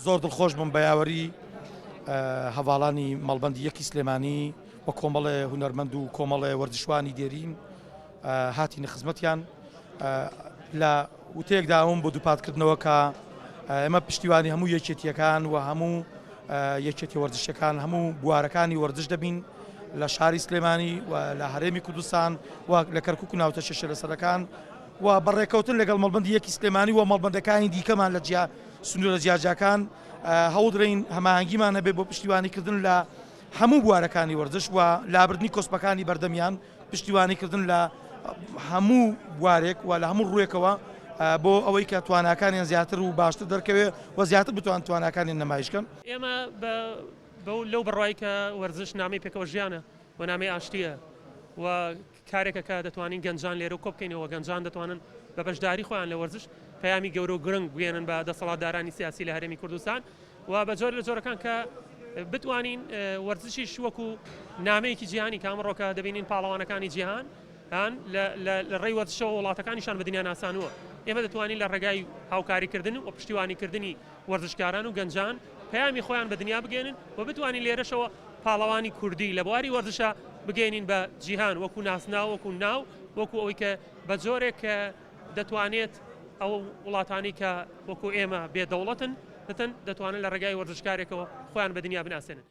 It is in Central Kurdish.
زۆر دڵخۆش بووم بە یاوەری هەواڵانی مەڵبەندی یەکی سلێمانی وە کۆمەڵێ هونەرمەند و کۆمەڵێ وەردشوانی دێرین هاتینە خزمەتیان لە وتەیەکداوم بۆ دووپاتکردنەوە کە ئێمە پشتیوانی هەموو یەکێتیەکان و هەموو یەکێتی وەردشەکان هەموو بوارەکانی وەردش دەبین لە شاری سلێمانی و لە هەرێمی کوردستان و لە کەرکووک و ناوچە شێشە لەسەرەکان و بەڕێکەوتن لەگەڵ مەڵبەندی یەکی سلێمانی و مەڵبەندەکانی دیکەمان لە سنوورە جیاجەکان هەوڵدرین هەماهەنگیمان هەبێت بۆ پشتیوانیکردن لە هەموو بوارەکانی وەردش و لابردنی کۆسپەکانی بەردەمیان پشتیوانیکردن لە هەموو بوارێک و لە هەموو ڕوویەکەوە بۆ ئەوەی کە تواناکانیان زیاتر و باشتر دەرکەوێت و زیاتر بتوان تواناکانی نمایشکەن. ئێمە لەو بڕای کە وەرزش نامی پێکەوە ژیانە و نامی ئاشتیە و کارێکە کە دەتوانین گەنجان لێرە و کۆبکەینەوە گەنجان دەتوانن بە بەشداری خۆیان لە وەرزش پەیامی گەورە و گرنگ بگێنن بە دەسەڵاتدارانی سیاسی لە هەرێمی کوردستان و بە جۆر لە جۆرەکان کە بتوانین وەرزشیش وەکو نامەیەکی جیهانی کە ئەمڕۆکە دەبینین پاڵەوانەکانی جیهان لە ڕێی وەرزشەوە وڵاتەکانیشان بە دنیا ناسانووە. ئێمە دەتوانین لە ڕێگای هاوکاریکردن و پشتیوانیکردنی وەرزشکاران و گەنجان پەیامی خۆیان بە دنیا بگێنن و بتوانین لێرەشەوە پاڵەوانی کوردی لە بواری وەرزشە بگەینین بە جیهان وەکو ناسنا وەکو ناو وەکو ئەوەی کە بە جۆرێک کە دەتوانێت ئەو وڵاتانی کە وەکو ئێمە بێدەوڵەتن دەتوانن لە ڕێگای وەرزشکارێکەوە خۆیان بە دنیا بناسێنن.